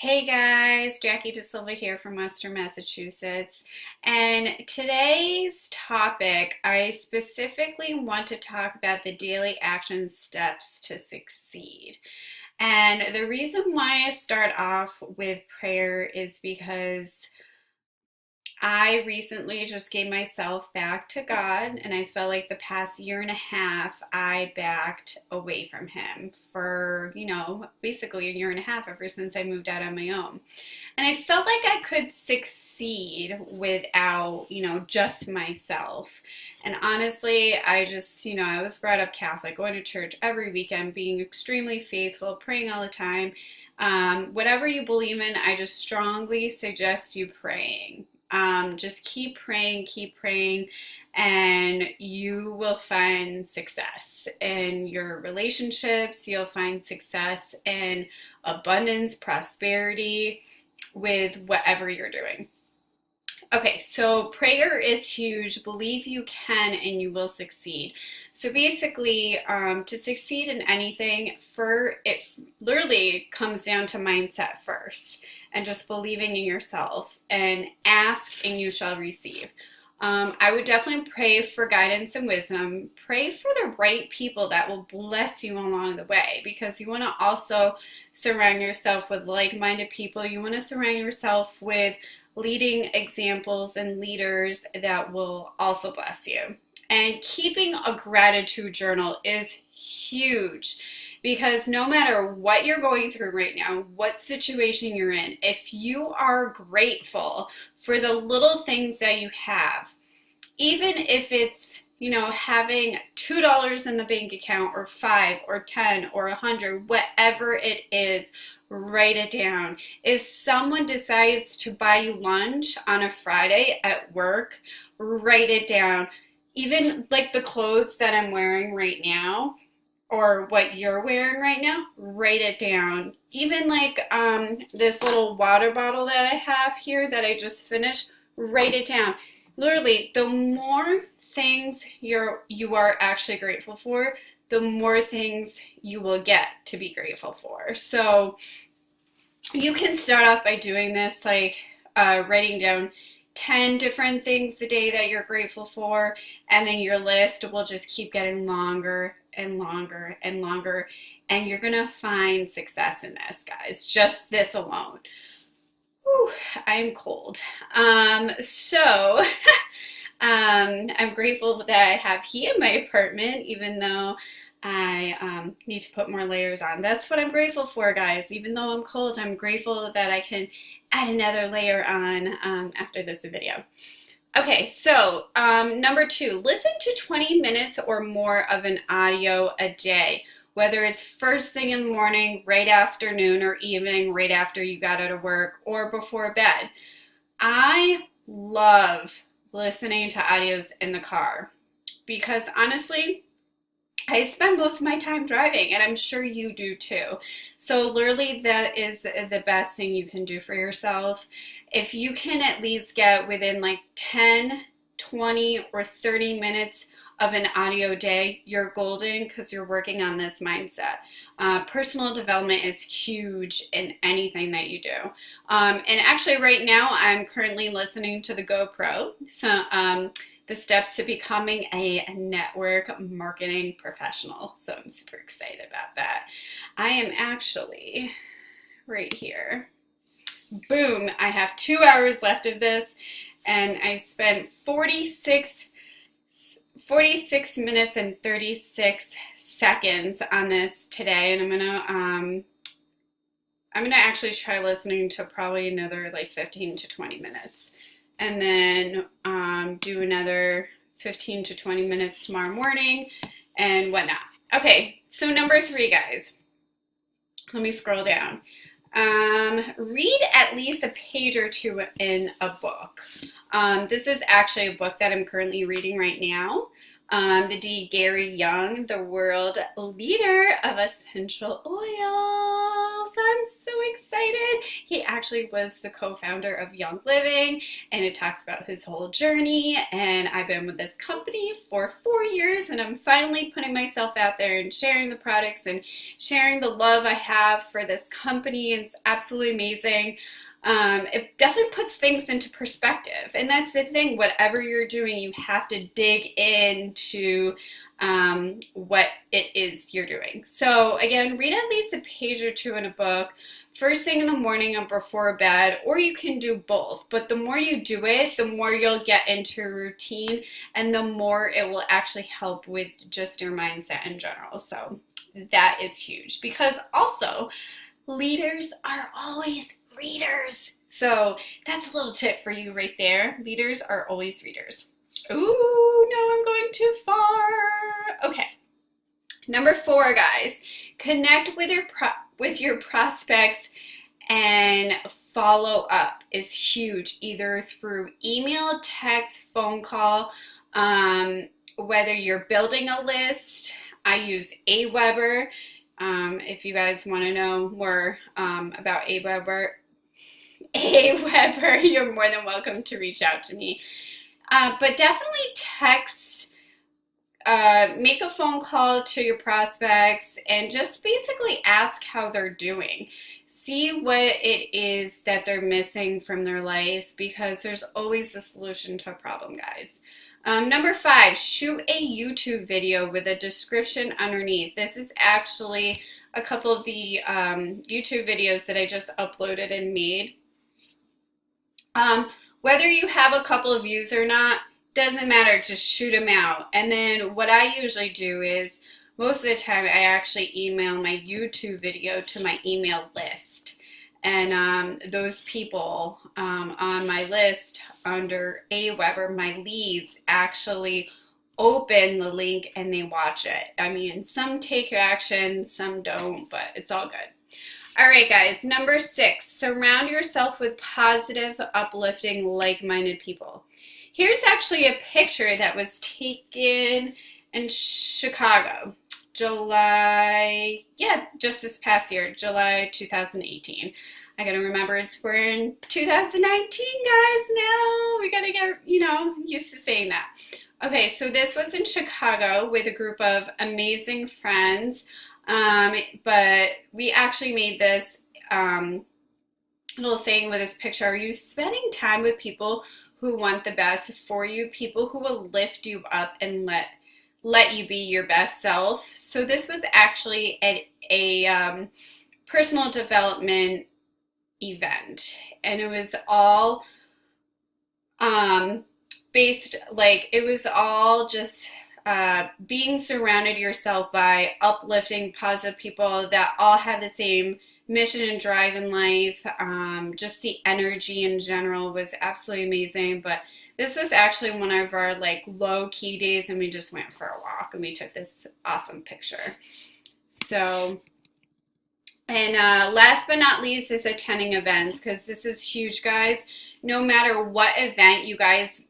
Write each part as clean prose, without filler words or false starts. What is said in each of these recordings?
Hey guys, Jackie DeSilva here from Western Massachusetts. And today's topic, I specifically want to talk about the daily action steps to succeed. And the reason why I start off with prayer is because I recently just gave myself back to God, and I felt like the past year and a half I backed away from Him for, basically a year and a half ever since I moved out on my own. And I felt like I could succeed without, just myself. And honestly, I just, I was brought up Catholic, going to church every weekend, being extremely faithful, praying all the time. Whatever you believe in, I just strongly suggest you praying. Just keep praying, and you will find success in your relationships. You'll find success in abundance, prosperity with whatever you're doing. Okay, so prayer is huge. Believe you can and you will succeed. So basically, to succeed in anything, it literally comes down to mindset first and just believing in yourself, and ask and you shall receive. I would definitely pray for guidance and wisdom. Pray for the right people that will bless you along the way, because you want to also surround yourself with like-minded people. You want to surround yourself with leading examples and leaders that will also bless you. And keeping a gratitude journal is huge, because no matter what you're going through right now, what situation you're in, if you are grateful for the little things that you have, even if it's, having $2 in the bank account, or 5 or 10 or 100, whatever it is, write it down. If someone decides to buy you lunch on a Friday at work, write it down. Even like the clothes that I'm wearing right now, or what you're wearing right now, write it down. Even like this little water bottle that I have here that I just finished, write it down. Literally, the more things you are actually grateful for, the more things you will get to be grateful for. So you can start off by doing this, like writing down 10 different things a day that you're grateful for, and then your list will just keep getting longer and longer and longer, and you're gonna find success in this, guys. Just this alone. Whew, I'm cold. I'm grateful that I have heat in my apartment, even though I need to put more layers on. That's what I'm grateful for, guys. Even though I'm cold, I'm grateful that I can add another layer on after this video. Okay, so number 2, listen to 20 minutes or more of an audio a day, whether it's first thing in the morning, right afternoon, or evening, right after you got out of work, or before bed. I love listening to audios in the car, because honestly, I spend most of my time driving, and I'm sure you do too. So literally, that is the best thing you can do for yourself. If you can at least get within like 10, 20, or 30 minutes of an audio day, you're golden, because you're working on this mindset. Personal development is huge in anything that you do. And actually right now I'm currently listening to the GoPro. So the steps to becoming a network marketing professional. So I'm super excited about that. I am actually right here. Boom, I have 2 hours left of this, and I spent 46 minutes and 36 seconds on this today, and I'm gonna actually try listening to probably another like 15 to 20 minutes, and then do another 15 to 20 minutes tomorrow morning and whatnot. Okay, so number 3, guys, let me scroll down. Read at least a page or 2 in a book. This is actually a book that I'm currently reading right now. The D. Gary Young, the world leader of essential oils. I'm so excited. He actually actually was the co-founder of Young Living, and it talks about his whole journey. And I've been with this company for 4 years, and I'm finally putting myself out there and sharing the products and sharing the love I have for this company. It's absolutely amazing. It definitely puts things into perspective. And that's the thing, whatever you're doing, you have to dig into what it is you're doing. So again, read at least a page or two in a book, first thing in the morning or before bed, or you can do both. But the more you do it, the more you'll get into a routine, and the more it will actually help with just your mindset in general. So that is huge, because also leaders are always readers. So that's a little tip for you right there. Leaders are always readers. Ooh, no, I'm going too far. Okay. Number 4, guys, connect with your prospects and follow up is huge, either through email, text, phone call, whether you're building a list. I use Aweber. If you guys want to know more about Aweber, you're more than welcome to reach out to me. But definitely text, make a phone call to your prospects, and just basically ask how they're doing. See what it is that they're missing from their life, because there's always a solution to a problem, guys. Number 5, shoot a YouTube video with a description underneath. This is actually a couple of the YouTube videos that I just uploaded and made. Whether you have a couple of views or not, doesn't matter, just shoot them out. And then what I usually do is, most of the time I actually email my YouTube video to my email list. And those people on my list under Aweber, my leads, actually open the link and they watch it. I mean, some take action, some don't, but it's all good. All right, guys, number 6, surround yourself with positive, uplifting, like-minded people. Here's actually a picture that was taken in Chicago, just this past year, July 2018. I gotta remember we're in 2019, guys, now. We gotta get, used to saying that. Okay, so this was in Chicago with a group of amazing friends. But we actually made this little saying with this picture: are you spending time with people who want the best for you, people who will lift you up and let you be your best self? So this was actually a personal development event, and it was all based, like, it was all just being surrounded yourself by uplifting, positive people that all have the same mission and drive in life. Just the energy in general was absolutely amazing. But this was actually one of our low-key days, and we just went for a walk and we took this awesome picture. So, and last but not least is attending events, because this is huge, guys. No matter what event you guys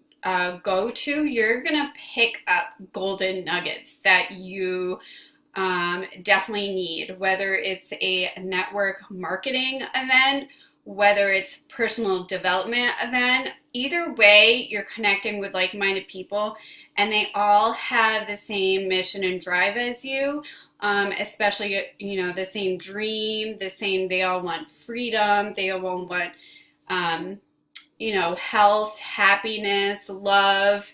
go to, you're gonna pick up golden nuggets that you definitely need, whether it's a network marketing event, whether it's personal development event. Either way, you're connecting with like-minded people, and they all have the same mission and drive as you, especially the same dream, they all want freedom, they all want health, happiness, love,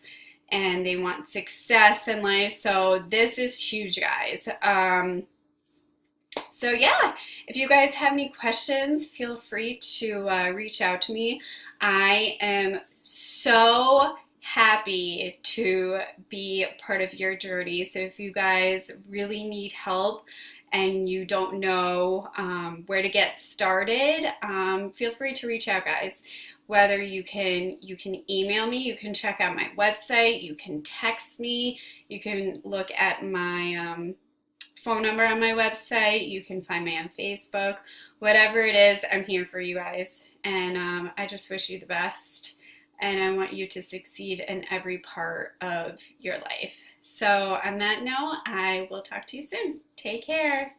and they want success in life. So this is huge, guys. So yeah, if you guys have any questions, feel free to reach out to me. I am so happy to be part of your journey. So if you guys really need help and you don't know where to get started, feel free to reach out, guys. Whether you can email me, you can check out my website, you can text me, you can look at my phone number on my website, you can find me on Facebook. Whatever it is, I'm here for you guys. And I just wish you the best. And I want you to succeed in every part of your life. So on that note, I will talk to you soon. Take care.